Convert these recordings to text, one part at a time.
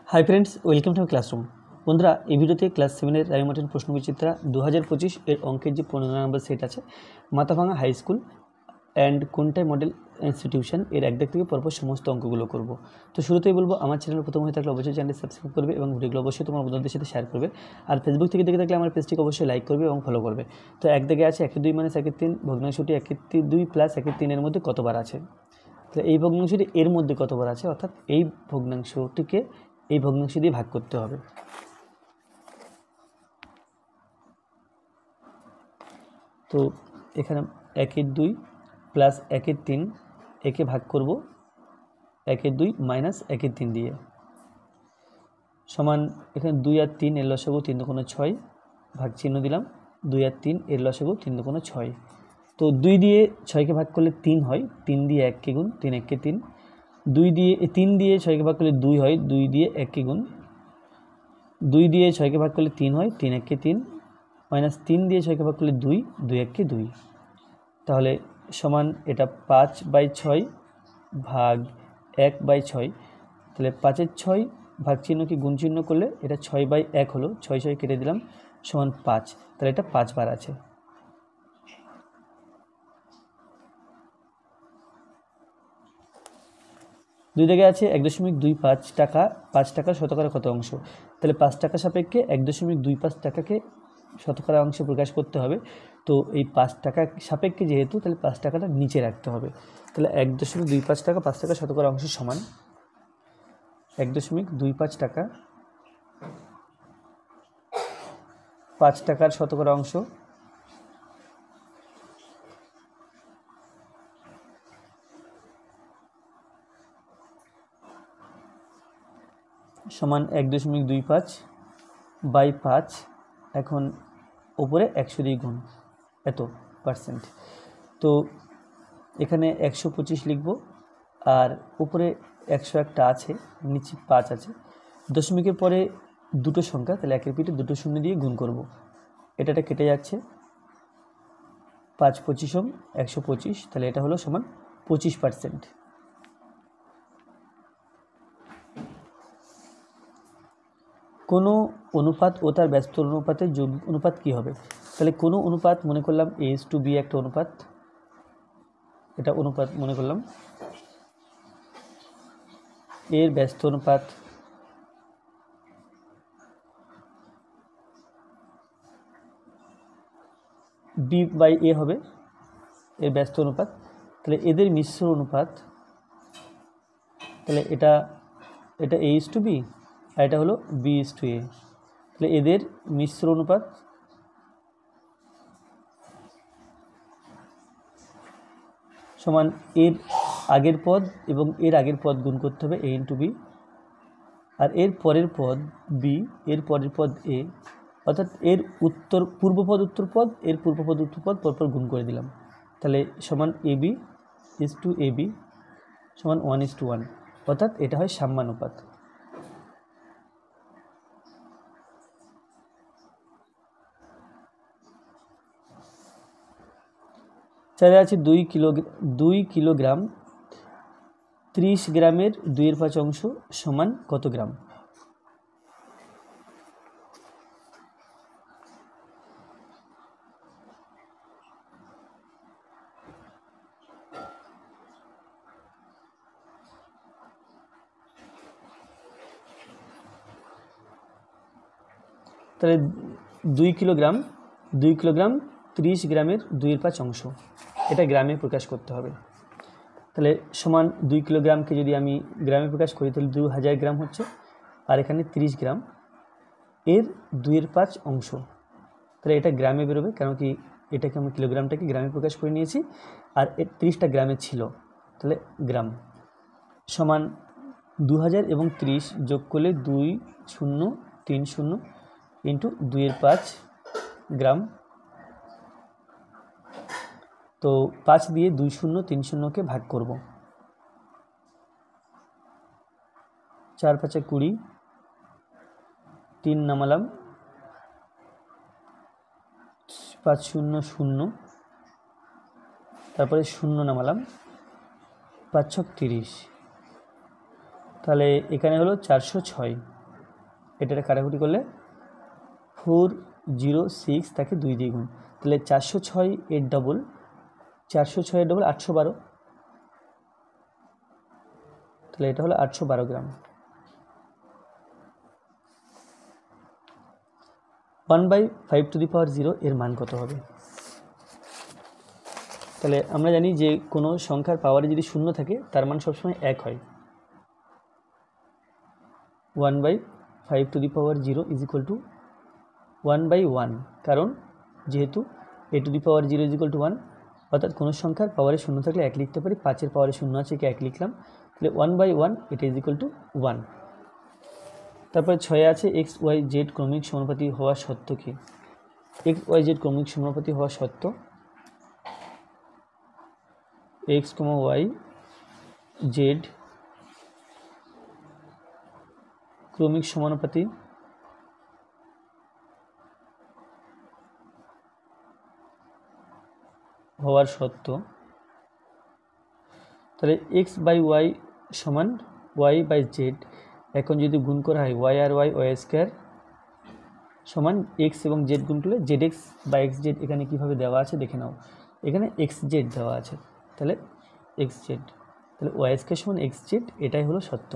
High friends welcome to classroom बंधुरा এই ভিডিওতে ক্লাস 7 এর রায়মার্টিন প্রশ্নবিচিত্রা 2025 এর অঙ্কের যে 15 নম্বর সেট আছে মাথাভাঙা হাই স্কুল এন্ড কোনটাই মডেল ইনস্টিটিউশন এর একদিক থেকে পরপর সমস্ত অঙ্কগুলো করব। তো শুরুতেই বলবো আমার চ্যানেল প্রথম হয়ে থাকলে অবশ্যই চ্যানেলটি সাবস্ক্রাইব করবে এবং ভিডিওগুলো অবশ্যই তোমার বন্ধুদের সাথে শেয়ার করবে আর ফেসবুক থেকে দেখে থাকলে আমার পেজটিকে অবশ্যই লাইক করবে এবং ফলো করবে। তো একদিকে আছে 1 2 - 1 3 ভগ্নাংশটি 1 2 + 1 3 এর মধ্যে কতবার আছে। তো এই ভগ্নাংশটি এর মধ্যে কতবার আছে অর্থাৎ এই ভগ্নাংশটিকে এই ভগ্নাংশ দিয়ে ভাগ করতে হবে। তো এখানে 1 2 + 1 3 একে ভাগ করব 1 2 - 1 3 দিয়ে সমান এখানে 2 আর 3 এর লসাগু 3 × 6 ভাগ চিহ্ন দিলাম 2 আর 3 এর লসাগু 3 × 6। তো 2 দিয়ে 6 কে ভাগ করলে 3 হয়, 3 দিয়ে 1 কে গুণ 3 1 কে 3, 2 দিয়ে 3 দিয়ে 6 কে ভাগ করলে 2 হয়, 2 দিয়ে 1 কে গুণ 2 দিয়ে 6 কে ভাগ করলে 3 হয়, 3 1 কে 3 -3 দিয়ে 6 কে ভাগ করলে 2 2 1 কে 2। তাহলে সমান এটা 5/6 ভাগ 1/6। তাহলে 5 এর 6 ভাগ চিহ্নকে গুণ চিহ্ন করলে এটা 6/1 হলো, 6 6 কেটে দিলাম সমান 5। তাহলে এটা 5 বার আছে। দুই দিকে আছে 1.25 টাকা, 5 টাকার শতকরা কত অংশ। তাহলে 5 টাকা সাপেক্ষে 1.25 টাকাকে শতকরা অংশে প্রকাশ করতে হবে। তো এই 5 টাকা সাপেক্ষে যেহেতু তাহলে 5 টাকাটা নিচে রাখতে হবে। তাহলে 1.25 টাকা 5 টাকা শতকরা অংশ সমান 1.25 টাকা 5 টাকার শতকরা অংশ সমান 1.25/5। এখন উপরে 100 দিয়ে গুণ এত পার্সেন্ট। তো এখানে 125 লিখব আর উপরে 101টা আছে, নিচে 5 আছে। দশমিকের পরে দুটো সংখ্যা, তাহলে একের পিঠে দুটো শূন্য দিয়ে গুণ করব। এটা কেটে যাচ্ছে 5 25 125, তাহলে এটা হলো সমান 25%। কোনো অনুপাত ও তার ব্যস্ত অনুপাতের যোগ অনুপাত কী হবে। তাহলে কোনো অনুপাত মনে করলাম A:B একটা অনুপাত, এটা অনুপাত মনে করলাম, এর ব্যস্ত অনুপাত B/A হবে এর ব্যস্ত অনুপাত। তাহলে এদের মিশ্র অনুপাত, তাহলে এটা A:B আর এটা হলো B:A। তাহলে এদের মিশ্র অনুপাত সমান এর আগের পদ এবং এর আগের পদ গুণ করতে হবে A × B, আর এর পরের পদ B, এর পরের পদ A, অর্থাৎ এর পূর্বপদ উত্তরপদ, এর পূর্বপদ উত্তরপদ পরপর গুণ করে দিলাম। তাহলে সমান AB:AB সমান 1:1, অর্থাৎ এটা হয় সাম্যানুপাত। চারে আছে 2 কিলোগ্রাম 30 গ্রামের 2/5 অংশ সমান কত গ্রাম। তাহলে 2 কিলোগ্রাম 30 গ্রামের 2/5 অংশ, এটা গ্রামে প্রকাশ করতে হবে। তাহলে সমান 2 কিলোগ্রামকে যদি আমি গ্রামে প্রকাশ করি তাহলে 2000 গ্রাম হচ্ছে, আর এখানে 30 গ্রাম এর 2/5 অংশ। তাহলে এটা গ্রামে বেরোবে, কারণ কি এটাকে আমি কিলোগ্রামটাকে গ্রামে প্রকাশ করে নিয়েছি আর এর 30টা গ্রামে ছিল, তাহলে গ্রাম সমান 2000 এবং 30 যোগ করলে 2030 ইন্টু 2/5 গ্রাম। তো 5 দিয়ে 2030কে ভাগ করব, 4 5 20, 3 নামালাম 5 0 0, তারপরে 0 নামালাম 5 6 30, তাহলে এখানে হলো 406। এটা কাটাকুটি করলে 406 তাকে 2 দিয়ে গুণ, তাহলে 406 এর ডবল 812, তাহলে এটা হলো 812 গ্রাম। 1/5 এর মান কত হবে? তাহলে আমরা জানি যে কোনো সংখ্যার পাওয়ারে যদি শূন্য থাকে তার মান সবসময় 1 হয়। 1/5 ইজ ইকুয়াল টু 1/1, কারণ যেহেতু a⁴ ইজ ইকুয়াল টু 1, অর্থাৎ কোনো সংখ্যার পাওয়ারে শূন্য থাকলে 1 লিখতে পারি। 5-এর পাওয়ারে শূন্য আছে, একে 1 লিখলাম, তাহলে 1/1 এটা ইজ ইকুয়াল টু 1। তারপরে 6 আছে x y z ক্রমিক সমানুপাতি হওয়া সত্য কি? x y z ক্রমিক সমানুপাতি হওয়া সত্য x, y, z ক্রমিক সমানুপাতি হওয়ার সত্য, তাহলে x/y সমান y/z। এখন যদি গুণ করা হয় y আর y স্কোয়ার সমান x এবং z গুণ করলে zx বা xz এখানে কীভাবে দেওয়া আছে দেখে নাও। এখানে xz দেওয়া আছে, তাহলে xz, তাহলে y স্কোয়ার সমান xz, এটাই হলো সত্য।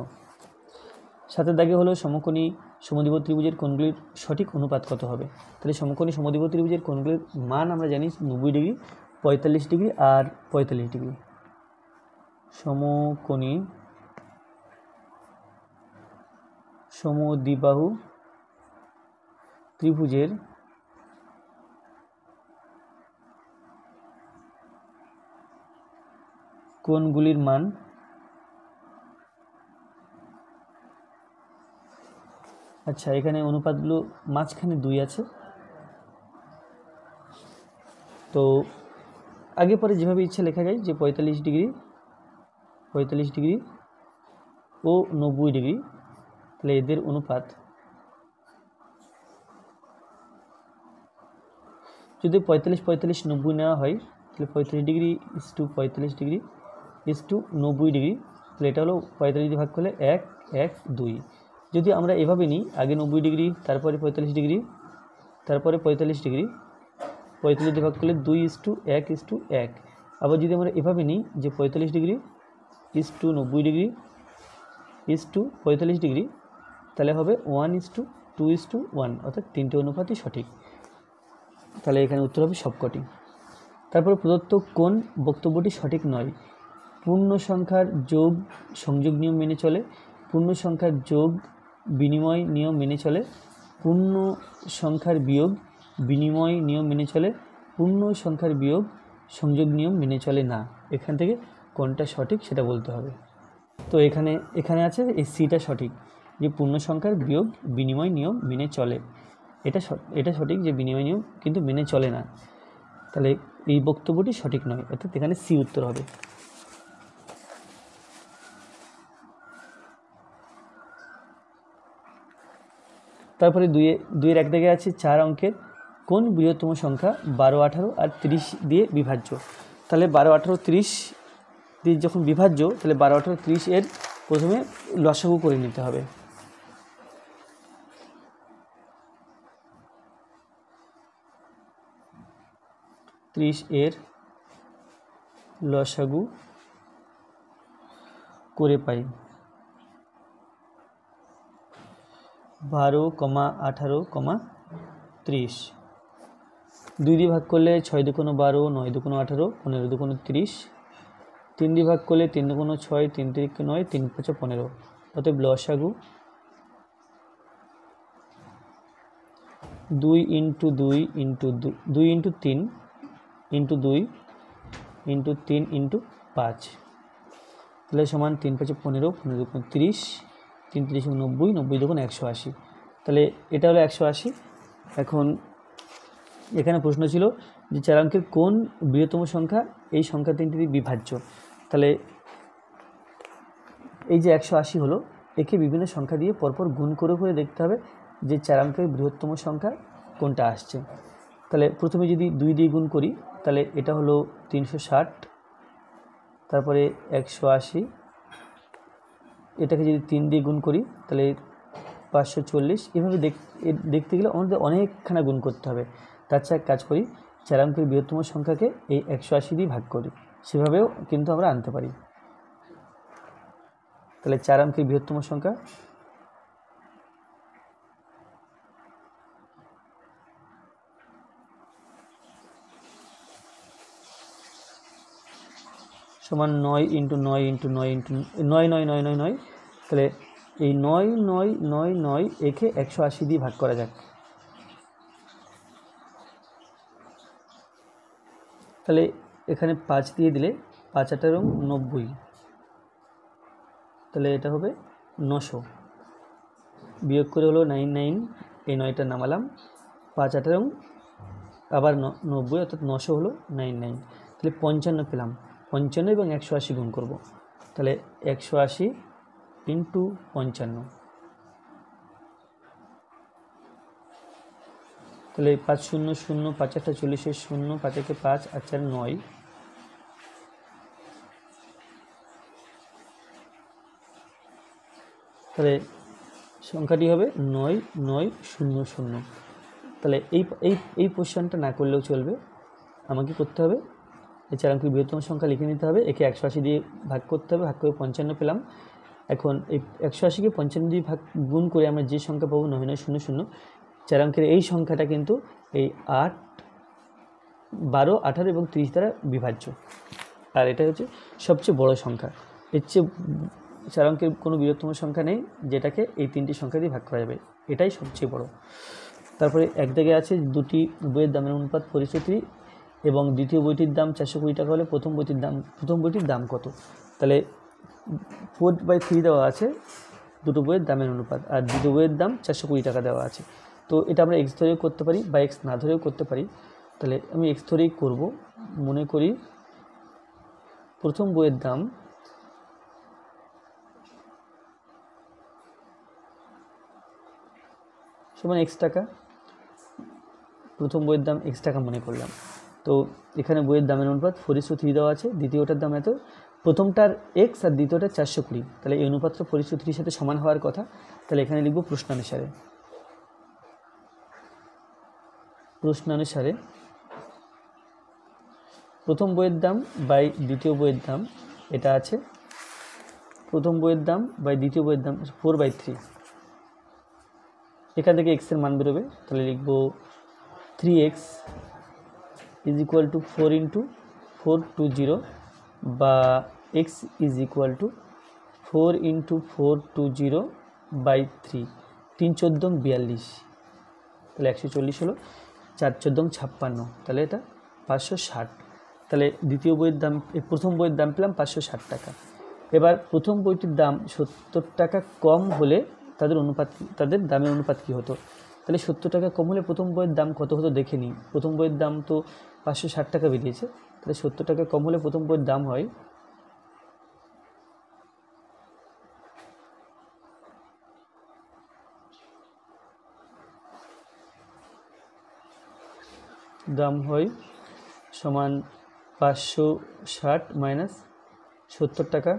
7 দাগে হলো সমকোণী সমদ্বিবাহু ত্রিভুজের কোণগুলির সঠিক অনুপাত কত হবে? তাহলে সমকোণী সমদ্বিবাহু ত্রিভুজের কোণগুলির মান আমরা জানি 90 ডিগ্রি, 45 ডিগ্রি আর 45 ডিগ্রি। সমকোণী সমদ্বিবাহু ত্রিভুজের কোণগুলির মান আচ্ছা, এখানে অনুপাতগুলো মাঝখানে 2 আছে, তো আগে পরে যেভাবে ইচ্ছা লেখা যায় যে 45 ডিগ্রি ও 90 ডিগ্রি, তাহলে এদের অনুপাত যদি 45 90 নেওয়া হয়, তাহলে 35 degree is to 45 degree is to 90 degree, তাহলে এটা হলো 45 দিয়ে ভাগ করলে 1 1 2। যদি আমরা এভাবে নিই, আগে 90 ডিগ্রি, তারপরে 45 ডিগ্রি, তারপরে 45 ডিগ্রি, 45 দিয়ে ভাগ করলে 2 ইস টু 1 ইস টু 1। আবার যদি আমরা এভাবে নিই যে 45 degree is to 90 degree is to 45 degree, তাহলে হবে 1 ইস টু 2 ইস টু 1, অর্থাৎ 3টে অনুপাতই সঠিক। তাহলে এখানে উত্তর হবে সবকটি। তারপরে প্রদত্ত কোন বক্তব্যটি সঠিক নয়? পূর্ণ সংখ্যার যোগ সংযোগ নিয়ম মেনে চলে, পূর্ণ সংখ্যার যোগ বিনিময় নিয়ম মেনে চলে, পূর্ণ সংখ্যার বিয়োগ বিনিময় নিয়ম মেনে চলে, পূর্ণ সংখ্যার বিয়োগ সংযোগ নিয়ম মেনে চলে না। এখান থেকে কোনটা সঠিক সেটা বলতে হবে। তো এখানে আছে এই সিটা সঠিক, যে পূর্ণ সংখ্যার বিয়োগ বিনিময় নিয়ম মেনে চলে, এটা সঠিক যে বিনিময় নিয়ম কিন্তু মেনে চলে না, তাহলে এই বক্তব্যটি সঠিক নয়, অর্থাৎ এখানে সি উত্তর হবে। তারপরে 2-এর 1 দাগে আছে 4 অঙ্কের কোন বৃহত্তম সংখ্যা 12 18 আর 30 দিয়ে বিভাজ্য? তাহলে 12 18 30 দিয়ে যখন বিভাজ্য, তাহলে 12 18 30 এর প্রথমে লসাগু করে নিতে হবে। এর লসাগু করে পাই 12, 18, 30। 2 দিয়ে ভাগ করলে 6 2 12, 9 2 18, 15 2 30। 3 দিয়ে ভাগ করলে 3 2 6, 3 3 9, 3 5 15। অতএব লসাগু 2 into 2 into 2 into 3 into 2 into 3 into 5, তাহলে সমান 3 5 15, 15 2 30, 3 30 90, 90 2 180, তাহলে এটা হলো 180। এখন এখানে প্রশ্ন ছিল যে 4 অঙ্কের কোন বৃহত্তম সংখ্যা এই সংখ্যা 3টি দিয়ে বিভাজ্য? তাহলে এই যে 180 হলো, একে বিভিন্ন সংখ্যা দিয়ে পরপর গুণ করে করে দেখতে হবে যে 4 অঙ্কের বৃহত্তম সংখ্যা কোনটা আসছে। তাহলে প্রথমে যদি 2 দিয়ে গুণ করি, তাহলে এটা হলো 360, তারপরে 180, এটাকে যদি 3 দিয়ে গুণ করি তাহলে 540। এভাবে দেখতে গেলে আমাদের অনেকখানা গুণ করতে হবে। তার চেয়ে এক কাজ করি, 4 অঙ্কের বৃহত্তম সংখ্যাকে এই 180 দিয়ে ভাগ করি, সেভাবেও কিন্তু আমরা আনতে পারি। তাহলে 4 অঙ্কের বৃহত্তম সংখ্যা সমান 9 ইন্টু 9 ইন্টু 9 ইন্টু 9 9 9 9 9। তাহলে এই 9 9 9 9 একে 180 দিয়ে ভাগ করা যাক। তাহলে এখানে 5 দিয়ে দিলে 5 8 এবং 90, তাহলে এটা হবে 900। বিয়োগ করে হলো 99, এই 9টা নামালাম, 5 8 এবং আবার 90 অর্থাৎ 900 হলো 99। তাহলে 55 পেলাম। 55 এবং 180 গুণ করব, তাহলে 180 ইন্টু 55। তাহলে 5 0 0, 5 8 40, 0, 5 1 5, 8 4 9। তাহলে সংখ্যাটি হবে 9 9 0 0। তাহলে এই পোর্শনটা না করলেও চলবে, আমাকে করতে হবে এই 4 অঙ্কের বৃহত্তম সংখ্যা লিখে নিতে হবে, একে 180 দিয়ে ভাগ করতে হবে, ভাগ করে 55 পেলাম। এখন এই 180কে 55 দিয়ে গুণ করে আমরা যে সংখ্যা পাবো 9 9 0 0, 4 অঙ্কের এই সংখ্যাটা কিন্তু এই 8 12 18 এবং 30 দ্বারা বিভাজ্য, আর এটা হচ্ছে সবচেয়ে বড় সংখ্যা। এর চেয়ে 4 অঙ্কের কোনো বৃহত্তম সংখ্যা নেই যেটাকে এই 3টি সংখ্যা দিয়ে ভাগ করা যাবে, এটাই সবচেয়ে বড়। তারপরে এক জায়গায় আছে দুটি বইয়ের দামের অনুপাত 4:3 এবং দ্বিতীয় বইটির দাম 420 টাকা হলে প্রথম বইটির দাম কত? তাহলে 4/3 দেওয়া আছে দুটো বইয়ের দামের অনুপাত, আর দ্বিতীয় বইয়ের দাম 420 টাকা দেওয়া আছে। তো এটা আমরা এক্স ধরেও করতে পারি বা এক্স না ধরেও করতে পারি। তাহলে আমি এক্স ধরেই করব। মনে করি প্রথম বইয়ের দাম সমান x টাকা, প্রথম বইয়ের দাম x টাকা মনে করলাম। তো এখানে বইয়ের দামের অনুপাত 4:3 দেওয়া আছে, দ্বিতীয়টার দাম এত, প্রথমটার x আর দ্বিতীয়টার 420, তাহলে এই অনুপাতটা 4:3 সাথে সমান হওয়ার কথা। তাহলে এখানে লিখব প্রশ্নানুসারে প্রথম বইয়ের দাম বাই দ্বিতীয় বইয়ের দাম, এটা আছে প্রথম বইয়ের দাম বাই দ্বিতীয় বইয়ের দাম 4/3। এখান থেকে x এর মান বেরোবে, তাহলে লিখব 3x is equal to 4 into 420 বা x is equal to 4 into 420 by 3, 3 14 42, তাহলে 140 হলো, 4 14 56, তাহলে এটা 560। তাহলে দ্বিতীয় বইয়ের দাম, প্রথম বইয়ের দাম পেলাম 560 টাকা। এবার প্রথম বইটির দাম 70 টাকা কম হলে তাদের দামের অনুপাত কী হতো? তাহলে 70 টাকা কম হলে প্রথম বইয়ের দাম কত হতো দেখে নিই। প্রথম বইয়ের দাম তো 560 টাকা বেরিয়েছে, তাহলে 70 টাকা কম হলে প্রথম বইয়ের দাম হয় সমান 560 মাইনাস 70 টাকা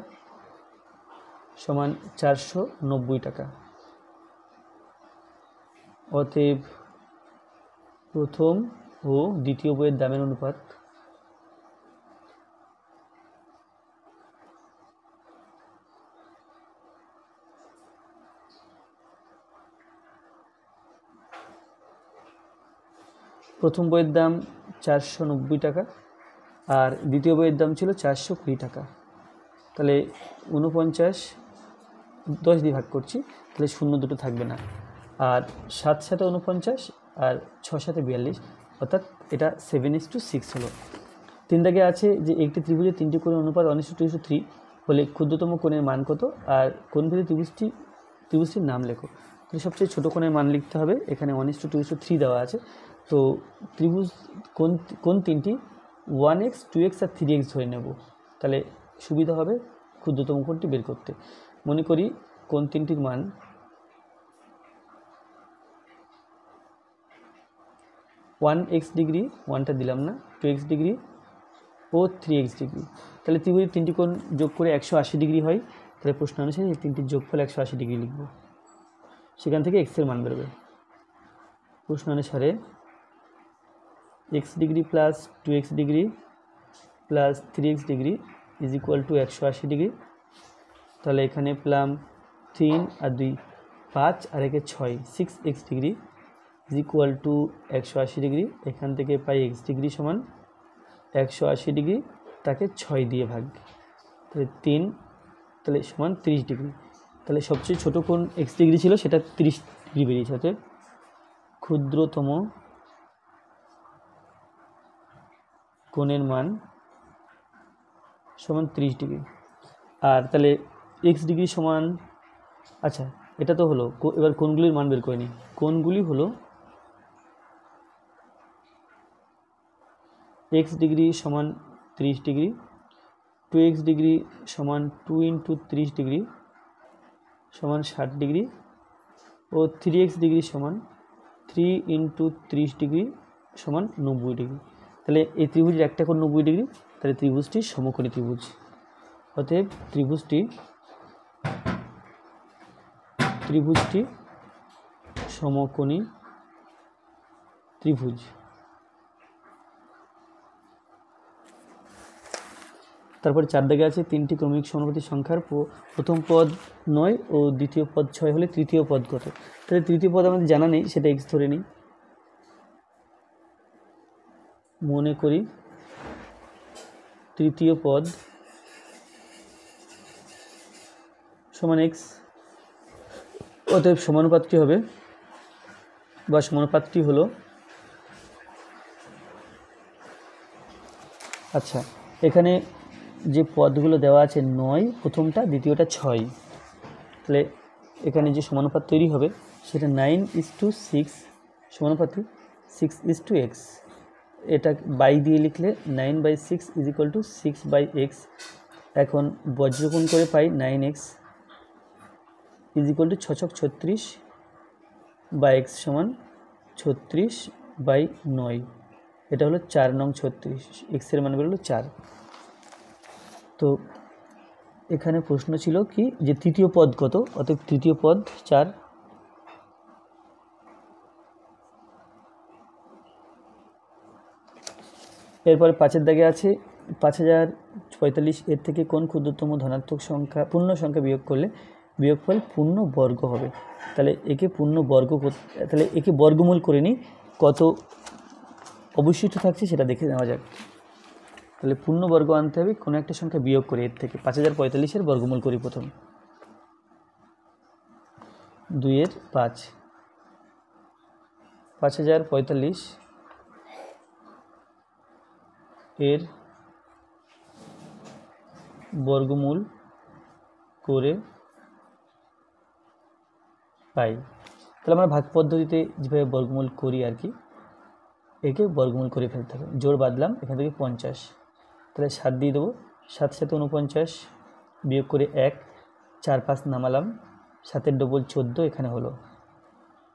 সমান 490 টাকা। অতএব প্রথম ও দ্বিতীয় বইয়ের দামের অনুপাত প্রথম বইয়ের দাম 490 টাকা আর দ্বিতীয় বইয়ের দাম ছিল 420 টাকা। তাহলে 49 10 দিয়ে ভাগ করছি, তাহলে 0 দুটো থাকবে না, আর 7 7 49 আর 6 7 42, অর্থাৎ এটা 7:6 হলো। 3 দাগে আছে যে একটি ত্রিভুজের 3টি কোণের অনুপাত 1:3 হলে ক্ষুদ্রতম কোণের মান কত, আর কোণভেদী ত্রিভুজটির নাম লেখো। তাহলে সবচেয়ে ছোটো কোণের মান লিখতে হবে, এখানে 1:3 দেওয়া আছে। তো ত্রিভুজ কোণ তিনটি 1x 2x আর 3x ধরে নেব, তাহলে সুবিধা হবে ক্ষুদ্রতম কোণটি বের করতে। মনে করি কোণ তিনটির মান 1x ডিগ্রি, 1টা দিলাম না, 2x ডিগ্রি ও 3x ডিগ্রি। তাহলে ত্রিভুজের 3টি কোণ যোগ করে 180 ডিগ্রি হয়। তাহলে প্রশ্ন অনুসারে এই 3টির যোগফল 180 ডিগ্রি লিখব। সেখান থেকে এক্সের মান বেরোবে। প্রশ্ন অনুসারে x degree plus 2x degree plus 3x degree is equal two 180 degree. তাহলে এখানে পেলাম 3 আর 2 5 আর 1 6, 6x degree is equal two 180 degree. এখান থেকে পাই x ডিগ্রি সমান 180 ডিগ্রি, তাকে 6 দিয়ে ভাগ, তাহলে 3, তাহলে সমান 30 ডিগ্রি। তাহলে সবচেয়ে ছোটো কোণ x ডিগ্রি ছিল সেটা 30 ডিগ্রি বেরিয়েছে। অতএব ক্ষুদ্রতম কোণের মান সমান 30 ডিগ্রি। আর তাহলে x ডিগ্রি সমান, আচ্ছা এটা তো হলো, এবার কোণগুলির মান বের করে নিই। কোণগুলি হলো x ডিগ্রি সমান 30 ডিগ্রি, 2x ডিগ্রি সমান 2 × 30 ডিগ্রি সমান 60 ডিগ্রি ও 3x ডিগ্রি সমান 3 × 30 ডিগ্রি সমান 90 ডিগ্রি। তাহলে এই ত্রিভুজের একটা কোণ 90 ডিগ্রি, তাহলে ত্রিভুজটি সমকোণী ত্রিভুজ। অতএব ত্রিভুজটি সমকোণী ত্রিভুজ। তারপরে 4 দাগে আছে 3টি ক্রমিক সমানুপাতিক সংখ্যার প্রথম পদ 9 ও দ্বিতীয় পদ 6 হলে তৃতীয় পদ কত? তাহলে তৃতীয় পদ আমাদের জানা নেই, সেটা x ধরে নিই। মনে করি তৃতীয় পদ সমান x। অতএব সমানুপাতটি হবে, বা সমানুপাতটি হলো, আচ্ছা এখানে যে পদগুলো দেওয়া আছে 9 প্রথমটা, দ্বিতীয়টা 6, তাহলে এখানে যে সমানুপাত তৈরি হবে সেটা 9:6 সমানুপাতি 6:x। এটা বাই দিয়ে লিখলে 9/6 ইজ ইকুয়াল টু 6/x। এখন বজ্রকোণ করে পাই 9x ইজ ইকুয়াল টু 6 × 36 বা x সমান 36/9। এটা হলো 4 নং 36, এক্সের মান বেরোলো 4। তো এখানে প্রশ্ন ছিল কি যে তৃতীয় পদ কত, অতএব তৃতীয় পদ 4। এরপরে 5-এর দাগে আছে 5045 এর থেকে কোন ক্ষুদ্রতম ধনাত্মক সংখ্যা পূর্ণ সংখ্যা বিয়োগ করলে বিয়োগফল পূর্ণ বর্গ হবে। তাহলে একে পূর্ণ বর্গ, তাহলে একে বর্গমূল করে নিই, কত অবশিষ্ট থাকছে সেটা দেখে নেওয়া যাক। তাহলে পূর্ণ বর্গ আনতে হবে, কোনো একটা সংখ্যা বিয়োগ করে এর থেকে। 5045-এর বর্গমূল করি প্রথম, 2-এর 5, 5045 এর বর্গমূল করে পাই। তাহলে আমরা ভাগ পদ্ধতিতে যেভাবে বর্গমূল করি আর কি, একে বর্গমূল করে ফেলতে হবে। জোর বাঁধলাম এখান থেকে 50, তাহলে 7 দিয়ে দেবো, 7 × 7 = 49, বিয়োগ করে 1, 4 5 নামালাম, 7-এর ডবল 14 এখানে হলো।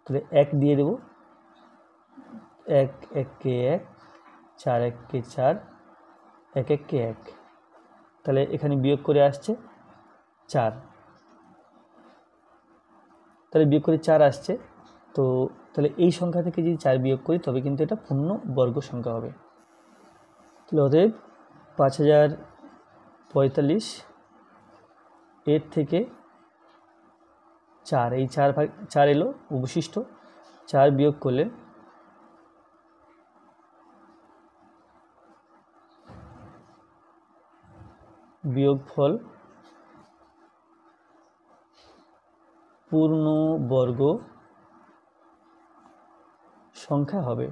তাহলে 1 দিয়ে দেবো, 1 1 কে 1, 4 1 কে 4, 1 1 কে 1। তাহলে এখানে বিয়োগ করে আসছে 4, তাহলে বিয়োগ করে 4 আসছে। তো তাহলে এই সংখ্যা থেকে যদি 4 বিয়োগ করি তবে কিন্তু এটা পূর্ণ বর্গ সংখ্যা হবে। তাহলে অতএব 5045 এর থেকে 4, এই 4 এলো অবশিষ্ট, 4 বিয়োগ করলে বিয়োগফল পূর্ণ বর্গ সংখ্যা হবে।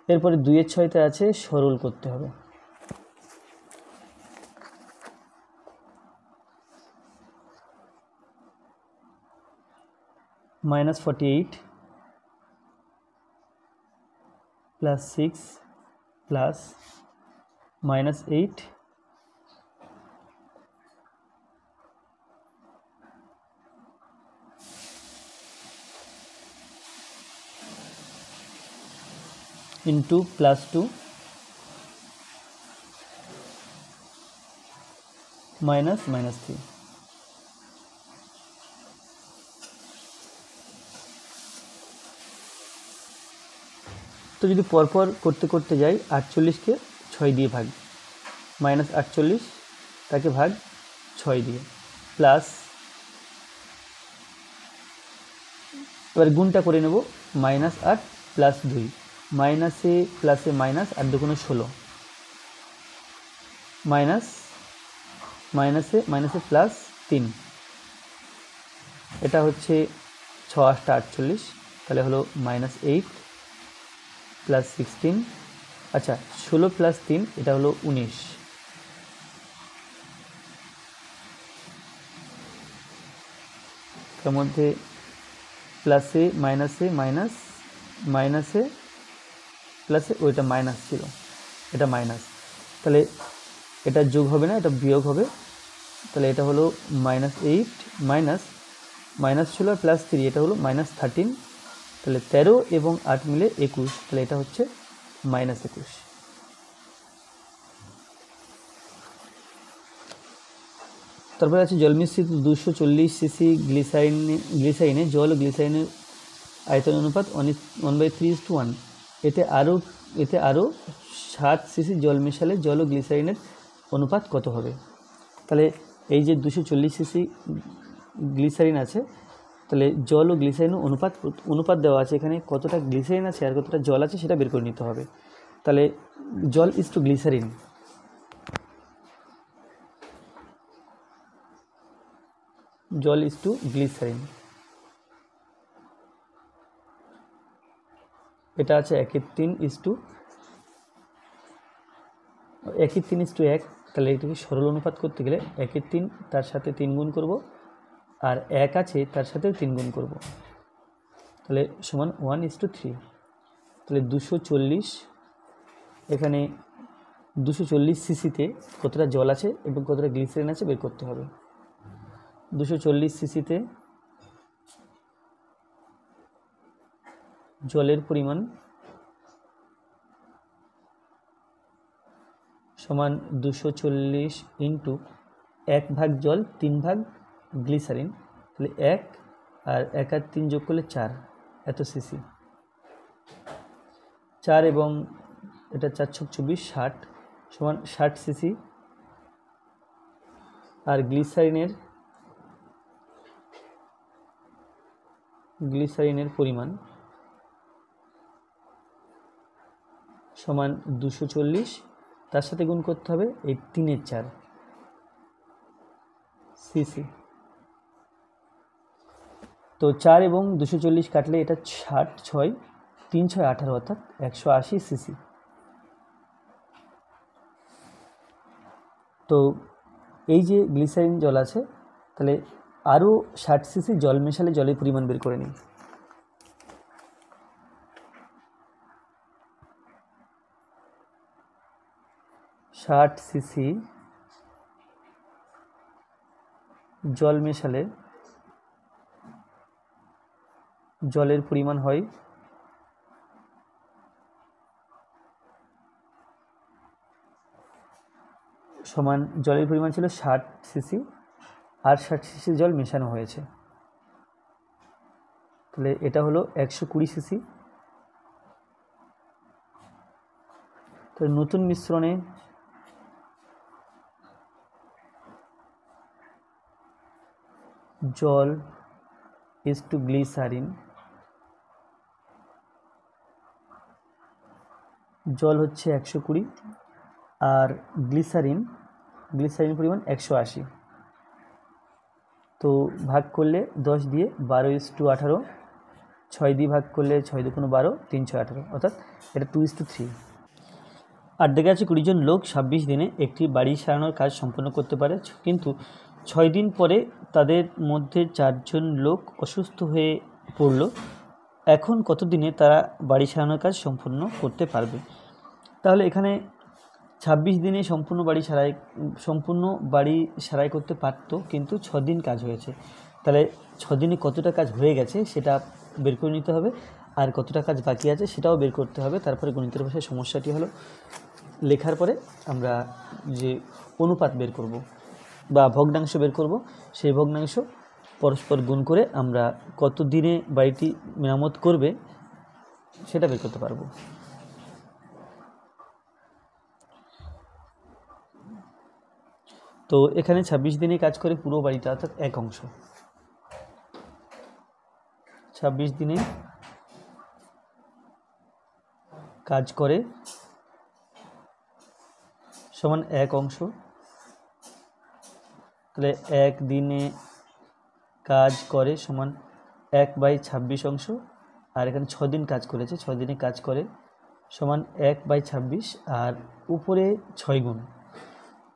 এরপরে 2-এর 6-তে আছে সরল করতে হবে। -48 + 6 + -8 × +2 মাইনাস মাইনাস 3। তো যদি পরপর করতে করতে যাই, 48কে 6 দিয়ে ভাগ, মাইনাস 48 তাকে ভাগ 6 দিয়ে, প্লাস এবার গুণটা করে নেব, মাইনাস 8 প্লাস 2, মাইনাসে প্লাসে মাইনাস, 8 দুগুণে 16, মাইনাস মাইনাসে মাইনাসে প্লাস 3, এটা হচ্ছে 6 8 48, তাহলে হলো মাইনাস 8 প্লাস 16, আচ্ছা 16 প্লাস 3 এটা হলো 19, তার মধ্যে প্লাসে মাইনাসে মাইনাস, মাইনাসে প্লাসে, ওইটা মাইনাস ছিল, এটা মাইনাস, তাহলে এটা যোগ হবে না, এটা বিয়োগ হবে, তাহলে এটা হলো মাইনাস 8 মাইনাস মাইনাস ছিল আর প্লাস 3, এটা হলো মাইনাস 13, তাহলে 13 এবং 8 মিলে 21, তাহলে এটা হচ্ছে মাইনাস 21। তারপরে আছে জল মিশ্রিত 240 সিসি গ্লিসারিনে জল ও গ্লিসারিনের আয়তন অনুপাত 1/3:1। এতে আরও 7 সিসি জল মেশালে জল ও গ্লিসারিনের অনুপাত কত হবে? তাহলে এই যে 240 সিসি গ্লিসারিন আছে, তাহলে জল ও গ্লিসারিনের অনুপাত দেওয়া আছে, এখানে কতটা গ্লিসারিন আছে আর কতটা জল আছে সেটা বের করে নিতে হবে। তাহলে জল ইজ টু গ্লিসারিন, জল ইজ টু গ্লিসারিন, এটা আছে 1:3:1, তাহলে এটাকে সরল অনুপাত করতে গেলে 1/3 তার সাথে 3 গুণ করব, আর 1 আছে তার সাথেও 3 গুণ করব, তাহলে সমান 1:3। তাহলে 240, এখানে 240 সিসিতে কতটা জল আছে এবং কতটা গ্লিসারিন আছে বের করতে হবে। 240 সিসিতে জলের পরিমাণ সমান 240 ইন্টু 1 ভাগ জল 3 ভাগ গ্লিসারিন, তাহলে 1 আর 1 আর 3 যোগ করলে 4, এত সিসি, 4 এবং এটা 4 × 24 60 সমান 60 সিসি। আর গ্লিসারিনের পরিমাণ সমান 240, তার সাথে গুণ করতে হবে এই 3/4 সিসি। তো 4 এবং 240 কাটলে এটা 60, 6 3 6 18, অর্থাৎ 180 সিসি। তো এই যে গ্লিসারিন জল আছে, তাহলে আরও 60 সিসি জল মেশালে জলের পরিমাণ বের করে নিই। ষাট সিসি জল মেশালে জলের পরিমাণ হয় সমান, জলের পরিমাণ ছিল 60 সিসি আর 60 সিসি জল মেশানো হয়েছে, তাহলে এটা হলো 120 সিসি। তো নতুন মিশ্রণে জল ইজ টু গ্লিসারিন, জল হচ্ছে 120 আর গ্লিসারিন পরিমাণ 180, তো ভাগ করলে 10 দিয়ে 12:18, 6 দিয়ে ভাগ করলে 6 2 12, 3 6 18, অর্থাৎ এটা 2:3। আর দেখা যাচ্ছে 20 জন লোক 26 দিনে একটি বাড়ি সারানোর কাজ সম্পন্ন করতে পারে, কিন্তু 6 দিন পরে তাদের মধ্যে 4 জন লোক অসুস্থ হয়ে পড়ল। এখন কত দিনে তারা বাড়ি সারানোর কাজ সম্পন্ন করতে পারবে? তাহলে এখানে 26 দিনে সম্পূর্ণ বাড়ি সারাই করতে পারতো, কিন্তু 6 দিন কাজ হয়েছে, তাহলে 6 দিনে কতটা কাজ হয়ে গেছে সেটা বের করে নিতে হবে, আর কতটা কাজ বাকি আছে সেটাও বের করতে হবে। তারপরে গণিতের ভাষায় সমস্যাটি হলো লেখার পরে আমরা যে অনুপাত বের করব। বা ভগ্নাংশ বের করব, সেই ভগ্নাংশ পরস্পর গুণ করে আমরা কত দিনে বাড়িটি মেরামত করবে সেটা বের করতে পারবো। তো এখানে 26 দিনে কাজ করে পুরো বাড়িটা, অর্থাৎ এক অংশ। 26 দিনে কাজ করে সমান এক অংশ, তাহলে এক দিনে কাজ করে সমান 1/26 অংশ। আর এখানে 6 দিন কাজ করেছে, 6 দিনে কাজ করে সমান 1/26, আর উপরে 6 গুণ,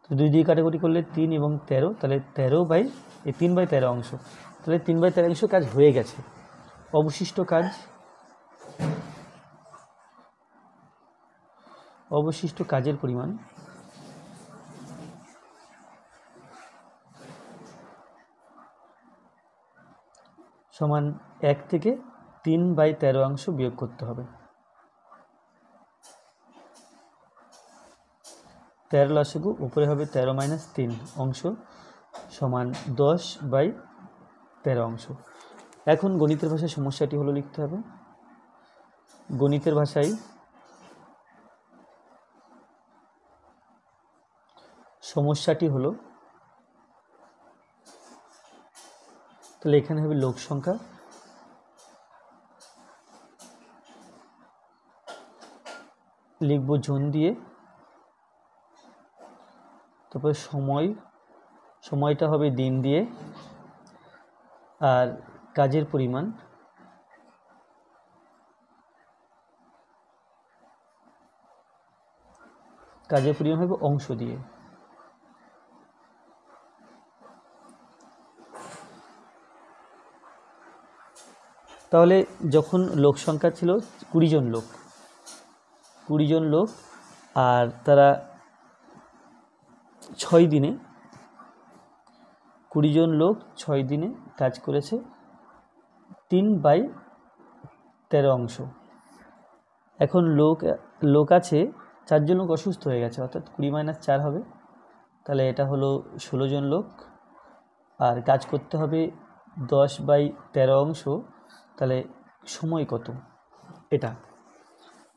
তো 2 দিয়ে কাটাকুটি করলে 3 এবং 13, তাহলে 3/13 অংশ, তাহলে 3/13 অংশ কাজ হয়ে গেছে। অবশিষ্ট কাজের পরিমাণ সমান 1 থেকে 3/13 অংশ বিয়োগ করতে হবে। 13 লসাগু, উপরে হবে 13 - 3 অংশ সমান 10/13 অংশ। এখন গণিতের ভাষায় সমস্যাটি হলো লিখতে হবে। গণিতের ভাষায় সমস্যাটি হলো, তাহলে এখানে হবে লোক সংখ্যা, লিখব জন দিয়ে, তারপরে সময়টা হবে দিন দিয়ে, আর কাজের পরিমাণ হবে অংশ দিয়ে। তাহলে যখন লোক সংখ্যা ছিল 20 জন লোক, আর তারা 6 দিনে 20 জন লোক 6 দিনে কাজ করেছে 3/13 অংশ। এখন লোক আছে 4 জন লোক অসুস্থ হয়ে গেছে, অর্থাৎ 20 - 4 হবে, তাহলে এটা হলো 16 জন লোক, আর কাজ করতে হবে 10/13 অংশ, তাহলে সময় কত এটা।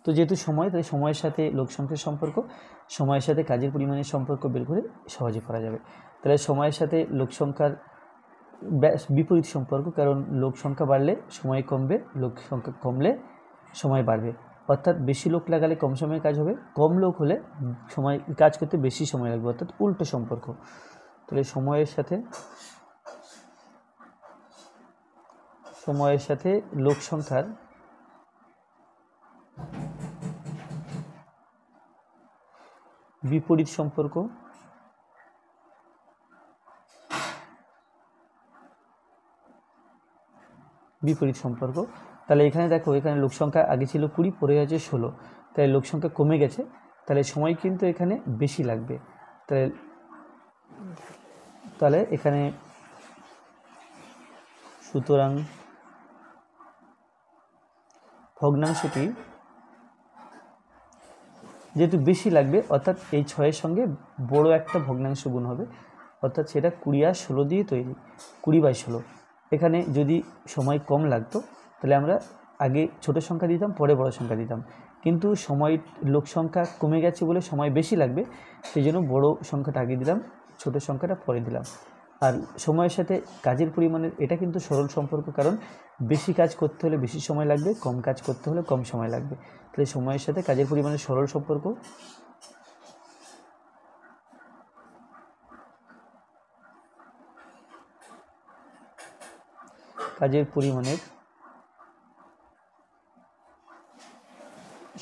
তো যেহেতু সময়, তাই সময়ের সাথে লোক সংখ্যার সম্পর্ক, সময়ের সাথে কাজের পরিমাণের সম্পর্ক বের করে সহজে করা যাবে। তাহলে সময়ের সাথে লোক সংখ্যার বিপরীত সম্পর্ক, কারণ লোক সংখ্যা বাড়লে সময় কমবে, লোক সংখ্যা কমলে সময় বাড়বে, অর্থাৎ বেশি লোক লাগালে কম সময়ে কাজ হবে, কম লোক হলে কাজ করতে বেশি সময় লাগবে, অর্থাৎ উল্টো সম্পর্ক। তাহলে সময়ের সাথে লোক সংখ্যার বিপরীত সম্পর্ক তাহলে এখানে দেখো, এখানে লোক সংখ্যা আগে ছিল 20, পরে হয়েছে 16, তাই লোক সংখ্যা কমে গেছে, তাহলে সময় কিন্তু এখানে বেশি লাগবে। তাহলে এখানে সুতরাং ভগ্নাংশটি যেহেতু বেশি লাগবে, অর্থাৎ এই 6-এর সঙ্গে বড় একটা ভগ্নাংশ গুণ হবে, অর্থাৎ সেটা 20 আর 16 দিয়ে তৈরি, 20/16। এখানে যদি সময় কম লাগতো তাহলে আমরা আগে ছোট সংখ্যা দিতাম, পরে বড় সংখ্যা দিতাম, কিন্তু লোক সংখ্যা কমে গেছে বলে সময় বেশি লাগবে, সেই জন্য বড় সংখ্যাটা আগে দিলাম, ছোট সংখ্যাটা পরে দিলাম। আর সময়ের সাথে কাজের পরিমাণের এটা কিন্তু সরল সম্পর্ক, কারণ বেশি কাজ করতে হলে বেশি সময় লাগবে, কম কাজ করতে হলে কম সময় লাগবে, তাহলে সময়ের সাথে কাজের পরিমাণের সরল সম্পর্ক। কাজের পরিমাণের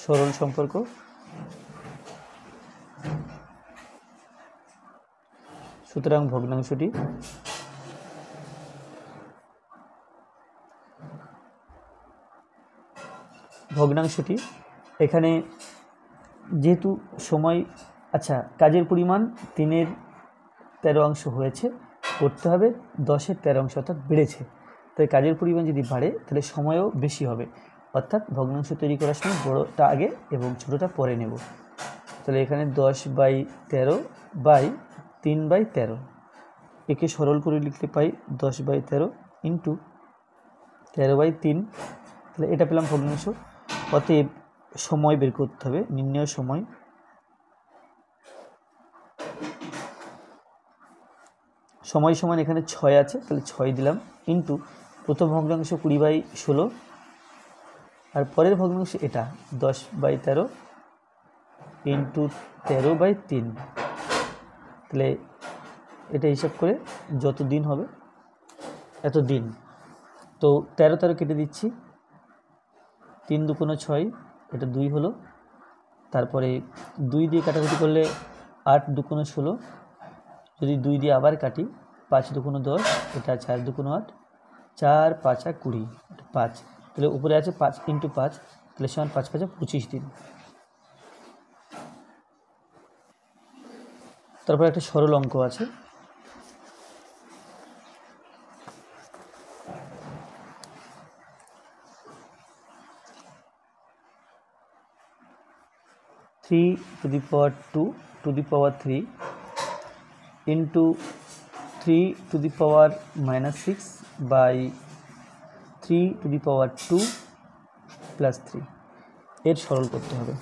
সরল সম্পর্ক, সুতরাং ভগ্নাংশটি এখানে যেহেতু সময়, আচ্ছা, কাজের পরিমাণ 3/13 অংশ হয়েছে, করতে হবে 10/13 অংশ, অর্থাৎ বেড়েছে, তাই কাজের পরিমাণ যদি বাড়ে তাহলে সময়ও বেশি হবে, অর্থাৎ ভগ্নাংশ তৈরি করার সময় বড়টা আগে এবং ছোটোটা পরে নেব। তাহলে এখানে 10/13/3/13, একে সরল করে লিখতে পাই 10/13 ইন্টু 13/3, তাহলে এটা পেলাম ভগ্নাংশ। অতএব সময় বের করতে হবে, নির্ণয় সময়। সময় সমান এখানে 6 আছে, তাহলে 6 দিলাম, ইন্টু প্রথম ভগ্নাংশ 20/16, আর পরের ভগ্নাংশ এটা 10/13 ইন্টু 13/3, তাহলে এটা হিসাব করে যত দিন হবে এত দিন। তো 13 কেটে দিচ্ছি, 3 × 2 = 6, এটা 2 হলো। তারপরে 2 দিয়ে কাটাকুটি করলে 8 × 2 = 16, যদি 2 দিয়ে আবার কাটি 5 × 2 = 10, এটা 4 × 2 = 8, 4 × 5 = 20, 5, তাহলে উপরে আছে 5 × 5, তাহলে সমান 5 × 5 = 25 দিন। তারপর একটা সরল অঙ্ক আছে, three to the power 2 to the power 3 into 3 to the power -6 by 3 to the power 2 plus 3, এর সরল করতে হবে।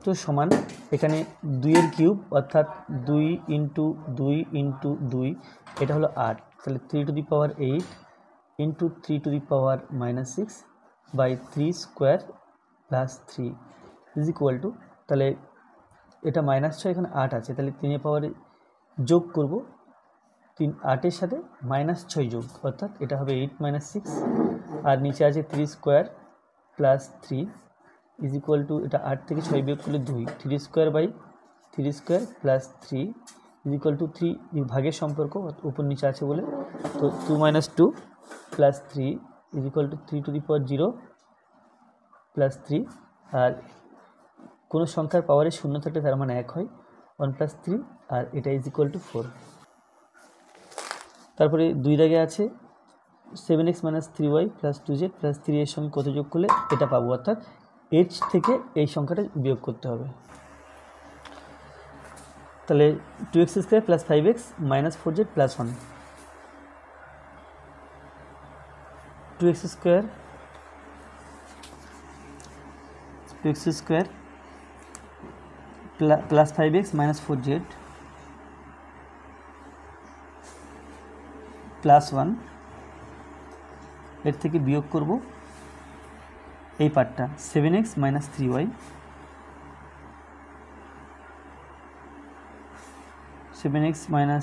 তো সমান এখানে 2 এর কিউব অর্থাৎ 2 × 2 × 2, এটা হলো 8, তাহলে 3 to the power 8 into 3 to the power -6 by 3 square plus 3 is equal to, তাহলে এটা -6, এখানে 8 আছে, তাহলে 3 এর পাওয়ারে যোগ করব, 8-এর সাথে -6 যোগ, অর্থাৎ এটা হবে 8 - 6, আর নিচে আছে 3 square plus 3 is equal to, এটা 8 থেকে 6 বিয়োগ করলে 2, 3 square by 3 square plus 3 is equal to 3, ভাগের সম্পর্ক উপর নিচে আছে বলে, তো 2 - 2 plus 3 is equal to 3 to the power 0 plus 3, আর কোনো সংখ্যার পাওয়ারে 0 থাকলে তার মানে 1 হয়, 1 + 3, আর এটা ইজ ইকুয়াল টু 4। তারপরে 2 দাগে আছে 7x - 3y plus 2z plus 3 এর সঙ্গে কত যোগ করলে এটা পাবো, অর্থাৎ h থেকে এই সংখ্যাটা বিয়োগ করতে হবে। তাহলে 2x² plus 5x minus 4z plus 1, 2x² plus 5x minus 4z plus 1, এর থেকে বিয়োগ করব এই পার্টটা 7x - 3y, 7x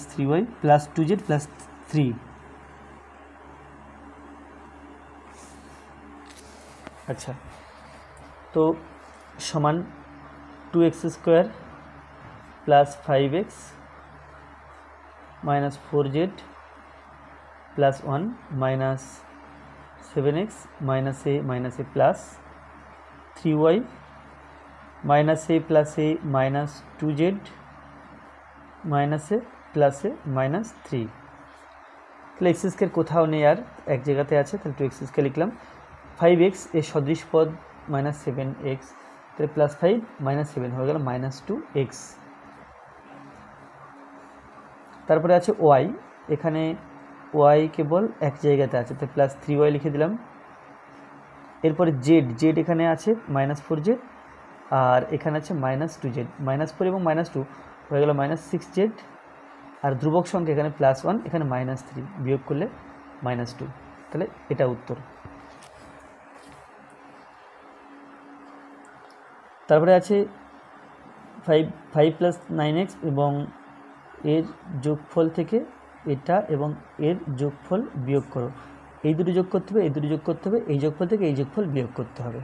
- 3y plus 2z plus 3, আচ্ছা, তো সমান 2x² plus 5x minus 4z plus 1 minus 7x minus a plus 3y minus a plus a minus 2z minus a plus a minus 3, তাহলে x² কোথাও নেই, আর এক জায়গাতে আছে, তাহলে 2x² লিখলাম। 5x এর সদৃশ পদ -7x, তাহলে প্লাস 5 - 7 হয়ে গেল -2x। তারপরে আছে y, এখানে y কেবল এক জায়গাতে আছে, তাই প্লাস 3y লিখে দিলাম। এরপরে z এখানে আছে -4z, আর এখানে আছে -2z, -4 এবং -2 হয়ে গেল -6z, আর ধ্রুবক সংখ্যা এখানে +1, এখানে -3, বিয়োগ করলে -2, তাহলে এটা উত্তর। তারপরে আছে 5 + 9x এবং এর যোগফল থেকে এটা এবং এর যোগফল বিয়োগ করো, এই দুটো যোগ করতে হবে, এই দুটো যোগ করতে হবে, এই যোগফল থেকে এই যোগফল বিয়োগ করতে হবে।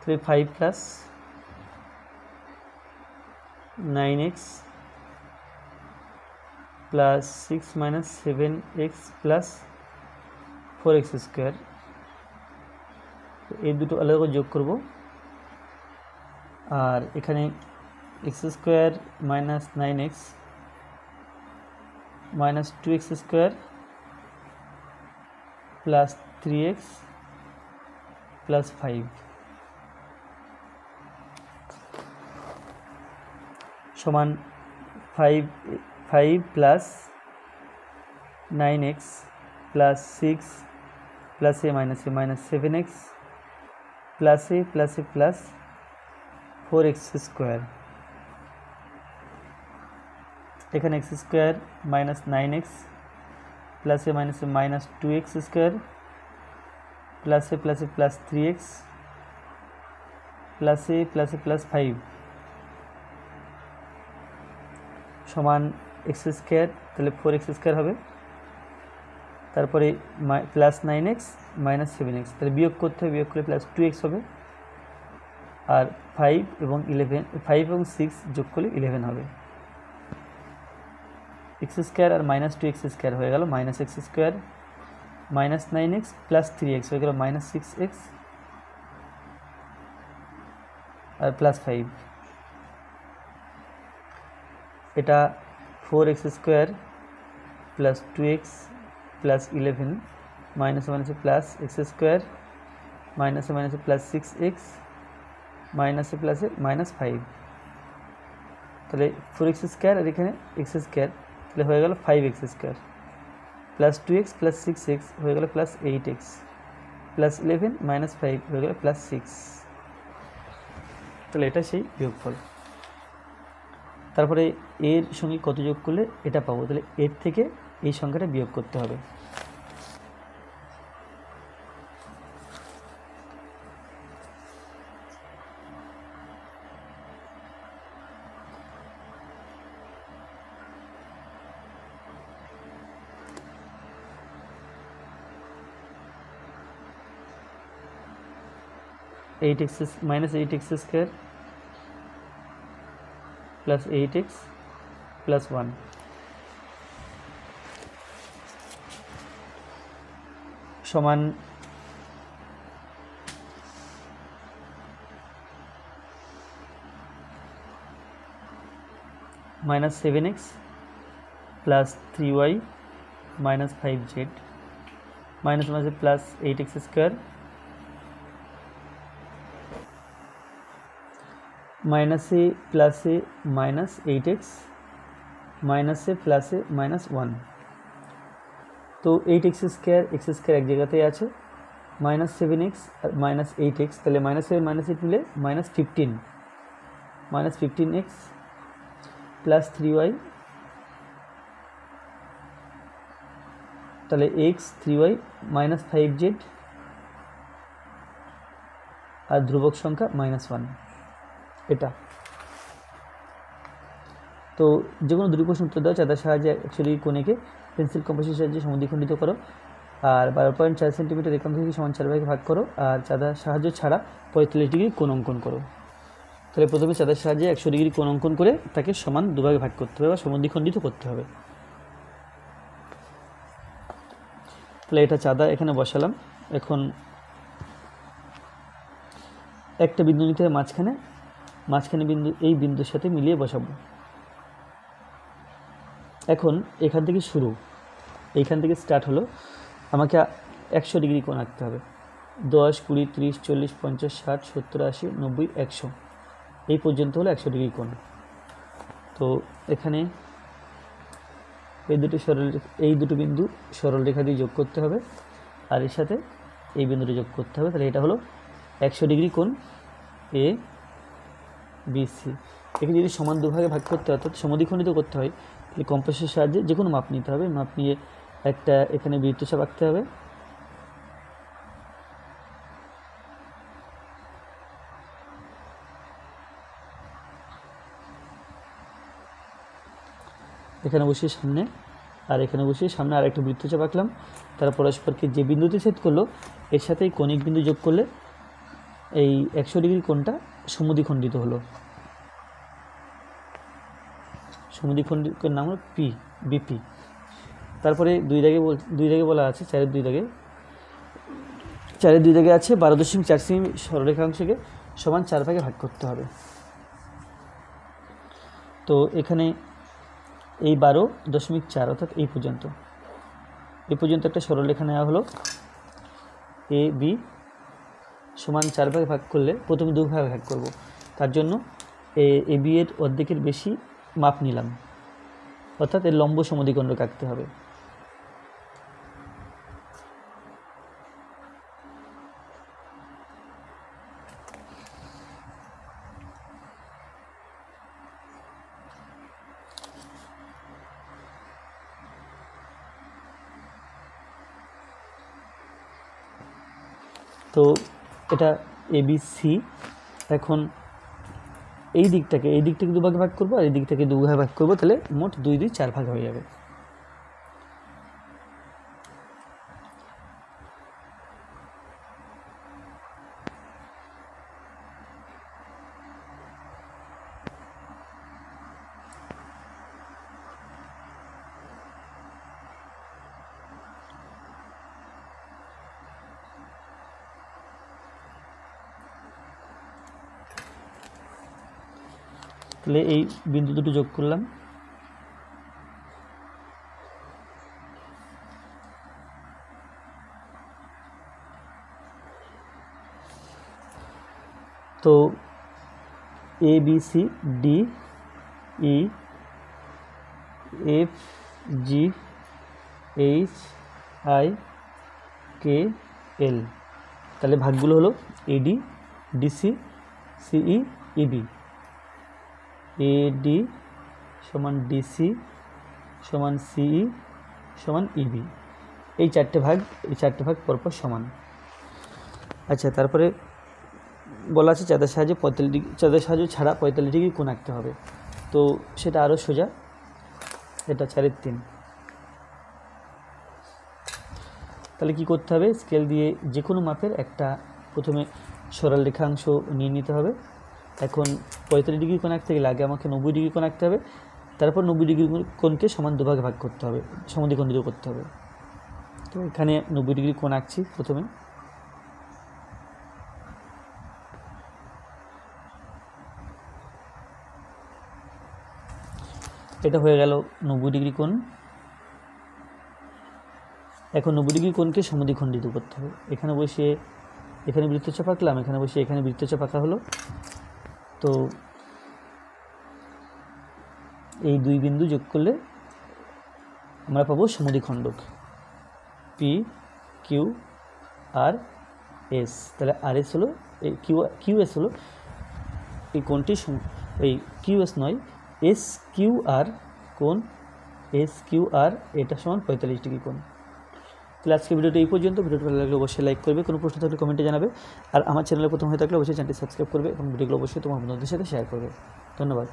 তাহলে 5 + 9x plus 6 minus 7x plus 4x square, এই দুটো আলাদা করে যোগ করব। আর এখানে x square minus 9x minus 2x square plus 3x plus 5 সমান 5 plus 9x plus 6 plus a minus 7x plus a plus 4x square. এখানে x square minus 9x plus a minus 2x square plus a plus 3x plus a plus 5 সমান x square, তাহলে 4x square হবে। তারপরে plus 9x minus 7x, তাহলে বিয়োগ করতে হবে, বিয়োগ করে প্লাস 2x হবে। আর 5 এবং 6 যোগ করলে 11 হবে। এক্স স্কোয়ার আর মাইনাস 2x স্কোয়ার হয়ে গেল minus x square, minus 9x plus 3x হয়ে গেল মাইনাস 6x আর প্লাস 5। এটা 4x square plus 2x plus 11 minus plus x square minus plus 6x মাইনাসে প্লাসে মাইনাস 5, তাহলে 4x স্কোয়ার আর এখানে এক্স স্কোয়ার, তাহলে হয়ে গেল 5x square plus 2x plus 6x হয়ে গেল প্লাস 8x প্লাস 11 মাইনাস 5 হয়ে গেল প্লাস 6। তাহলে এটা সেই বিয়োগফল। তারপরে এর সঙ্গে কত যোগ করলে এটা পাবো, তাহলে এর থেকে এই সংখ্যাটা বিয়োগ করতে হবে। Minus 8x square plus 8x plus 1 সমান minus 7x plus 3y minus 5z minus plus 8x square মাইনাসে প্লাসে মাইনাস 8x মাইনাসে প্লাসে মাইনাস 1। তো 8x স্কোয়ার এক্স স্কোয়ার এক জায়গাতেই আছে, মাইনাস 7x আর মাইনাস 8x, তাহলে মাইনাস 7 মাইনাস 8 মিলে মাইনাস 15x প্লাস 3y, তাহলে x 3y মাইনাস 5z আর ধ্রুবক সংখ্যা মাইনাস 1। এটা তো যে কোনো দুটি প্রশ্ন উত্তর দাও। চাঁদার সাহায্যে 100 ডিগ্রি কোণেকে পেন্সিল কম্পাসের সাহায্যে সমদ্বিখণ্ডিত করো, আর 12.4 সেন্টিমিটার একাংশ থেকে সমান 4 ভাগে ভাগ করো, আর চাঁদার সাহায্য ছাড়া 45 ডিগ্রি কোণ অঙ্কন করো। তাহলে প্রথমে চাঁদার সাহায্যে 100 ডিগ্রি কোণ অঙ্কন করে তাকে সমান দুভাগে ভাগ করতে হবে বা সমদ্বিখণ্ডিত করতে হবে। তাহলে এটা চাঁদা এখানে বসালাম। এখন একটা বিন্দু নিতে হবে মাঝখানে বিন্দু, এই বিন্দুর সাথে মিলিয়ে বসাবো। এখন এখান থেকে শুরু, এইখান থেকে স্টার্ট হলো, আমাকে 100 ডিগ্রি কোণ আঁকতে হবে। 10, 20, 30, 40, 50, 60, 70, 80, 90, 100 এই পর্যন্ত হলো 100 ডিগ্রি কোণ। তো এখানে এই দুটো বিন্দু সরল রেখা দিয়ে যোগ করতে হবে, আর এর সাথে এই বিন্দুটা যোগ করতে হবে। তাহলে এটা হলো 100 ডিগ্রি কোণ এ বি সি। এখানে যদি সমান দুভাগে ভাগ করতে হয় অর্থাৎ সমদ্বিখণ্ডিত করতে হয়, তাহলে কম্পাসের সাহায্যে যে কোনো মাপ নিতে হবে। মাপ নিয়ে একটা এখানে বৃত্তচাপ আঁকতে হবে। এখানে বসিয়ে সামনে, আর এখানে বসিয়ে সামনে আর একটা বৃত্তচাপ আঁকলাম। তারা পরস্পরকে যে বিন্দুতে ছেদ করলো এর সাথে এই কৌণিক বিন্দু যোগ করলে এই 100 ডিগ্রি কোণটা সমদ্বিখণ্ডিত হলো। সমদ্বিখণ্ডকের নাম হলো পি, বিপি। তারপরে দুই দাগে বলা আছে, 4-এর 2 দাগে, 4-এর 2 দাগে আছে 12.4 সেমি সরলরেখাংশকে সমান 4 ভাগে ভাগ করতে হবে। তো এখানে এই 12.4 অর্থাৎ এই পর্যন্ত একটা সরলরেখা নেওয়া হলো। এ বি সমান 4 ভাগে ভাগ করলে প্রথমে 2 ভাগে ভাগ করব, তার জন্য এ বি এর অর্ধেকের বেশি মাপ নিলাম, অর্থাৎ এর লম্ব সমদ্বিখণ্ডক আঁকতে হবে। তো এটা ABC। এখন এই দিকটাকে 2 ভাগে ভাগ করবো আর এই দিকটাকে 2 ভাগে ভাগ করবো, তাহলে মোট 2, 2, 4 ভাগ হয়ে যাবে। তাহলে এই বিন্দু দুটো যোগ করলাম, তো ABC DE FG HIKL। তাহলে ভাগগুলো হলো AD DC CE EB। AD সমান DC সমান CE সমান EB। এই 4টে ভাগ পরপর সমান। আচ্ছা, তারপরে বলা আছে চাঁদের সাহায্যে 45 ডিগ্রি, চাঁদের সাহায্য ছাড়া 45 ডিগ্রি কোণ আঁকতে হবে। তো সেটা আরও সোজা, এটা 4-এর 3। তাহলে কি করতে হবে, স্কেল দিয়ে যে কোনো মাপের একটা প্রথমে সরল রেখাংশ নিয়ে নিতে হবে। এখন 45 ডিগ্রি কোণ আঁকতে গেলে আগে আমাকে 90 ডিগ্রি কোণ আঁকতে হবে, তারপর 90 ডিগ্রি কোণকে সমান 2 ভাগে ভাগ করতে হবে, সমদ্বিখণ্ডিত করতে হবে। তো এখানে 90 ডিগ্রি কোণ আঁকছি প্রথমে। এটা হয়ে গেল 90 ডিগ্রি কোণ। এখন 90 ডিগ্রি কোণকে সমদ্বিখণ্ডিত করতে হবে। এখানে বসিয়ে এখানে বৃত্তচাপ আঁকলাম, এখানে বসিয়ে এখানে বৃত্তচাপ আঁকা হলো। তো এই 2 বিন্দু যোগ করলে আমরা পাবো সমদ্বিখণ্ডক PQRS। তাহলে RS হলো এই QS হলো এই কোণটি, এই QS নয় SQR কোণ, SQR এটা সমান 45 ডিগ্রি কোণ। তাহলে আজকে ভিডিওটা এই পর্যন্ত। ভিডিওটা ভালো লাগলে অবশ্যই লাইক করবে, কোনো প্রশ্ন থাকলে কমেন্টে জানাবে, আর আমার চ্যানেলে প্রথম হয়ে থাকলে অবশ্যই চ্যানেলটি সাবস্ক্রাইব করবে এবং ভিডিওগুলো অবশ্যই তোমার বন্ধুদের সাথে শেয়ার করবে। ধন্যবাদ।